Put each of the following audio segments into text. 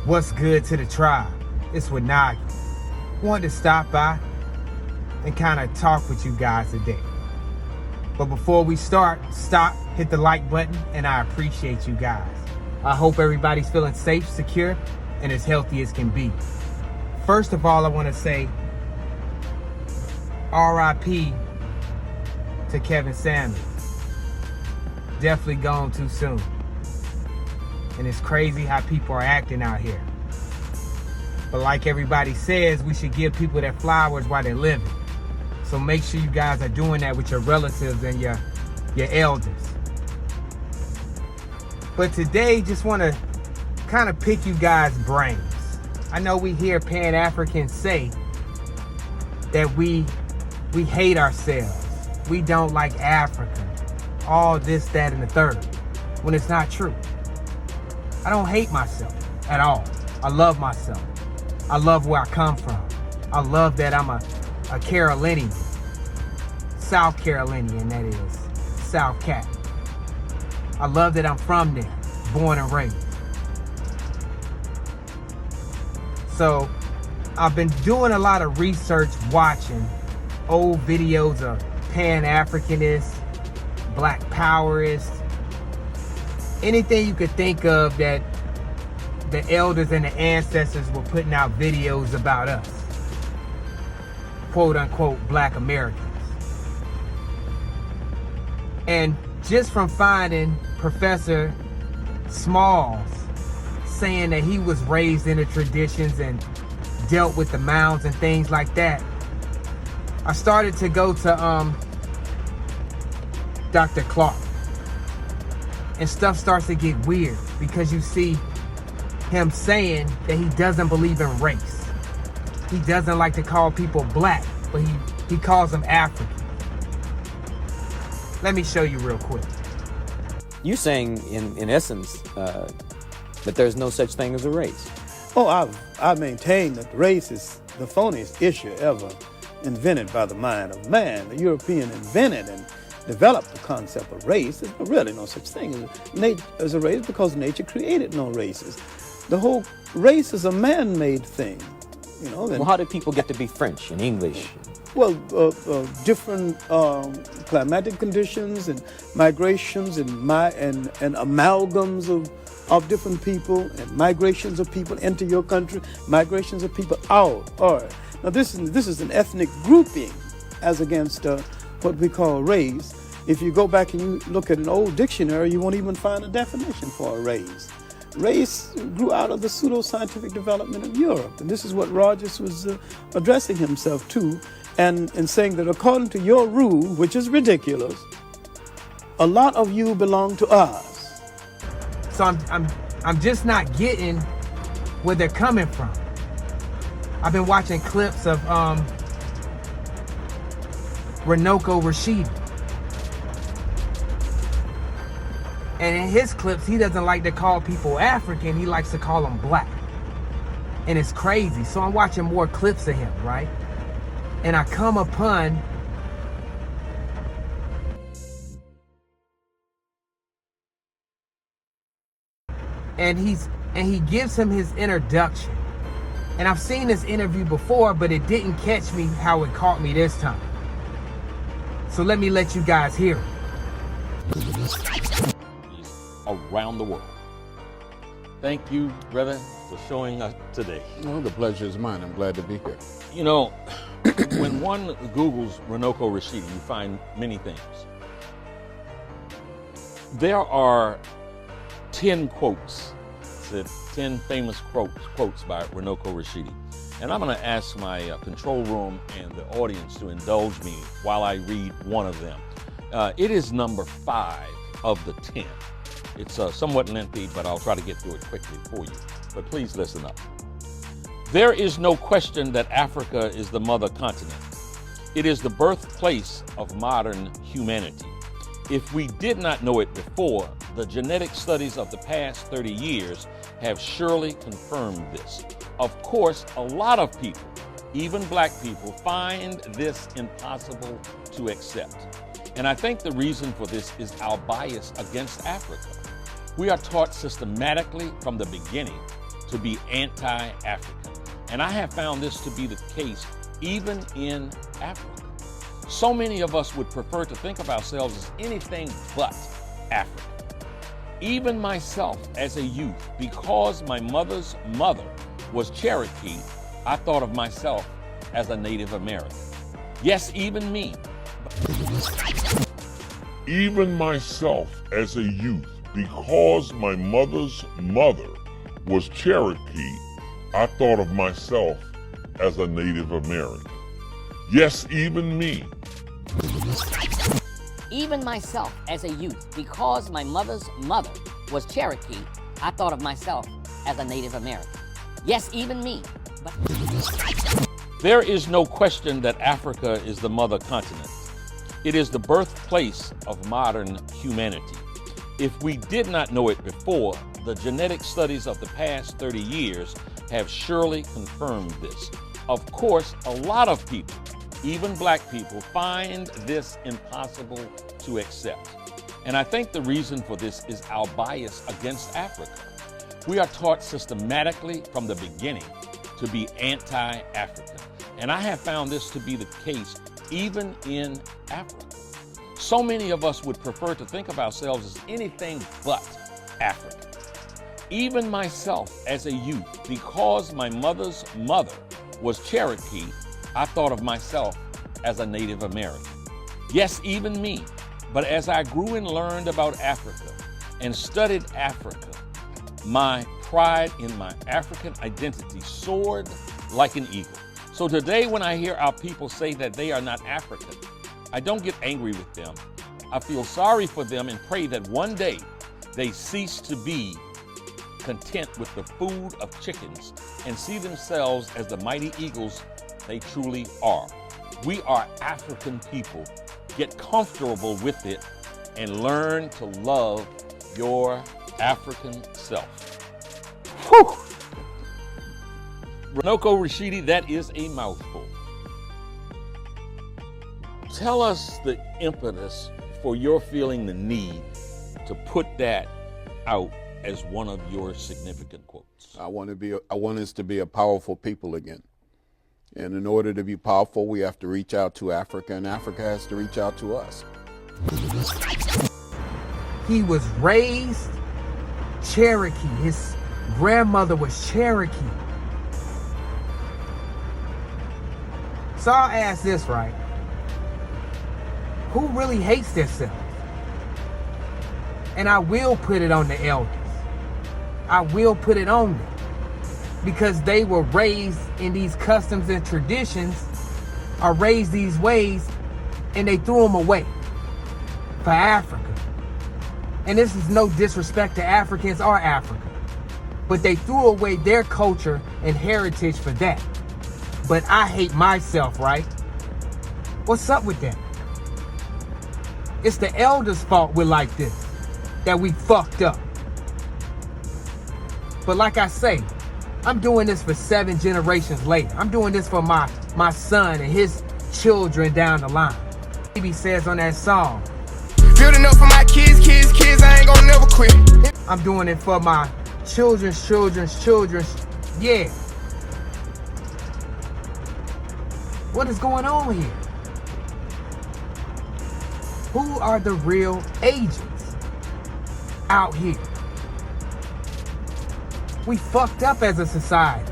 What's good to the tribe? It's Wanaghi. Wanted to stop by and kind of talk with you guys today. But before we start, stop, hit the like button, and I appreciate you guys. I hope everybody's feeling safe, secure, and as healthy as can be. First of all, I want to say RIP to Kevin Samuels. Definitely gone too soon. And it's crazy how people are acting out here. But like everybody says, we should give people their flowers while they're living. So make sure you guys are doing that with your relatives and your elders. But today, just want to kind of pick you guys' brains. I know we hear Pan-Africans say that we hate ourselves. We don't like Africa. All this, that, and the third. When it's not true. I don't hate myself at all. I love myself. I love where I come from. I love that I'm a Carolinian. South Carolinian, that is. South Cat. I love that I'm from there. Born and raised. So, I've been doing a lot of research, watching old videos of Pan-Africanists, Black Powerists, anything you could think of that the elders and the ancestors were putting out videos about us, quote unquote Black Americans. And just from finding Professor Smalls saying that he was raised in the traditions and dealt with the mounds and things like that, I started to go to Dr. Clark. And stuff starts to get weird because you see him saying that he doesn't believe in race. He doesn't like to call people black, but he calls them African. Let me show you real quick. You saying in essence that there's no such thing as a race. Oh, I maintain that race is the phoniest issue ever invented by the mind of man. The European invented and developed the concept of race. There's really no such thing as a race because nature created no races. The whole race is a man-made thing. You know. Well, how did people get to be French and English? Well, different climatic conditions and migrations and amalgams of different people and migrations of people into your country, migrations of people out. All right. Now this is an ethnic grouping as against what we call race. If you go back and you look at an old dictionary, you won't even find a definition for a race. Race grew out of the pseudo-scientific development of Europe. And this is what Rogers was addressing himself to and saying that according to your rule, which is ridiculous, a lot of you belong to us. So I'm just not getting where they're coming from. I've been watching clips of Runoko Rashidi. And in his clips, he doesn't like to call people African. He likes to call them black. And it's crazy. So I'm watching more clips of him, right? And I come upon and he gives him his introduction. And I've seen this interview before, but it didn't catch me how it caught me this time. So let me let you guys hear it. Around the world. Thank you, brother, for showing us today. Well, the pleasure is mine. I'm glad to be here. You know, when one Googles Runoko Rashidi, you find many things. There are 10 quotes, 10 famous quotes by Runoko Rashidi. And I'm going to ask my control room and the audience to indulge me while I read one of them. It is number 5 of the 10. It's somewhat lengthy, but I'll try to get through it quickly for you. But please listen up. There is no question that Africa is the mother continent. It is the birthplace of modern humanity. If we did not know it before, the genetic studies of the past 30 years have surely confirmed this. Of course, a lot of people, even black people, find this impossible to accept. And I think the reason for this is our bias against Africa. We are taught systematically from the beginning to be anti-African. And I have found this to be the case even in Africa. So many of us would prefer to think of ourselves as anything but African. Even myself as a youth, because my mother's mother was Cherokee, I thought of myself as a Native American. Yes, even me. Even myself as a youth, because my mother's mother was Cherokee, I thought of myself as a Native American. Yes, even me. Even myself as a youth, because my mother's mother was Cherokee, I thought of myself as a Native American. Yes, even me. But there is no question that Africa is the mother continent. It is the birthplace of modern humanity. If we did not know it before, the genetic studies of the past 30 years have surely confirmed this. Of course, a lot of people, even black people, find this impossible to accept. And I think the reason for this is our bias against Africa. We are taught systematically from the beginning to be anti-African. And I have found this to be the case even in Africa. So many of us would prefer to think of ourselves as anything but African. Even myself as a youth, because my mother's mother was Cherokee, I thought of myself as a Native American. Yes, even me. But as I grew and learned about Africa and studied Africa, my pride in my African identity soared like an eagle. So today when I hear our people say that they are not African, I don't get angry with them. I feel sorry for them and pray that one day they cease to be content with the food of chickens and see themselves as the mighty eagles they truly are. We are African people. Get comfortable with it and learn to love your African self. Whew! Runoko Rashidi, that is a mouthful. Tell us the impetus for your feeling the need to put that out as one of your significant quotes. I want us to be a powerful people again. And in order to be powerful, we have to reach out to Africa, and Africa has to reach out to us. He was raised Cherokee. His grandmother was Cherokee. So I'll ask this, right? Who really hates themselves? And I will put it on the elders. I will put it on them. Because they were raised in these customs and traditions, or raised these ways, and they threw them away for Africa. And this is no disrespect to Africans or Africa, but they threw away their culture and heritage for that. But I hate myself, right? What's up with that? It's the elders' fault we're like this, that we fucked up. But like I say, I'm doing this for 7 generations later. I'm doing this for my son and his children down the line. He says on that song, building up for my kids, I ain't gonna never quit. I'm doing it for my children's children's children's. Yeah. What is going on here? Who are the real agents out here? We fucked up as a society.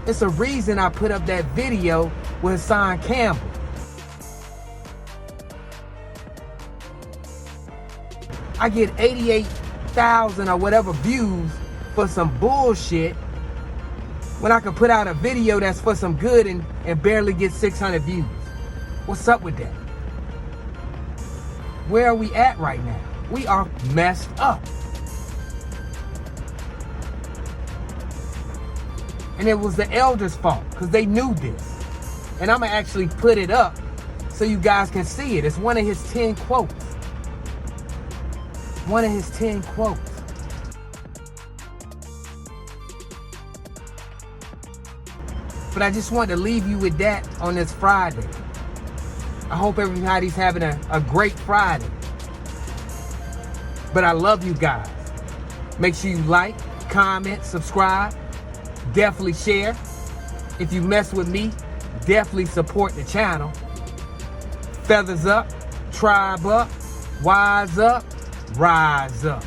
It's a reason I put up that video with Hassan Campbell. I get 88,000 or whatever views for some bullshit when I can put out a video that's for some good and barely get 600 views. What's up with that? Where are we at right now? We are messed up. And it was the elders' fault because they knew this. And I'm going to actually put it up so you guys can see it. It's one of his 10 quotes. One of his 10 quotes. But I just wanted to leave you with that on this Friday. I hope everybody's having a great Friday. But I love you guys. Make sure you like, comment, subscribe, definitely share. If you mess with me, definitely support the channel. Feathers up, tribe up, wise up, rise up.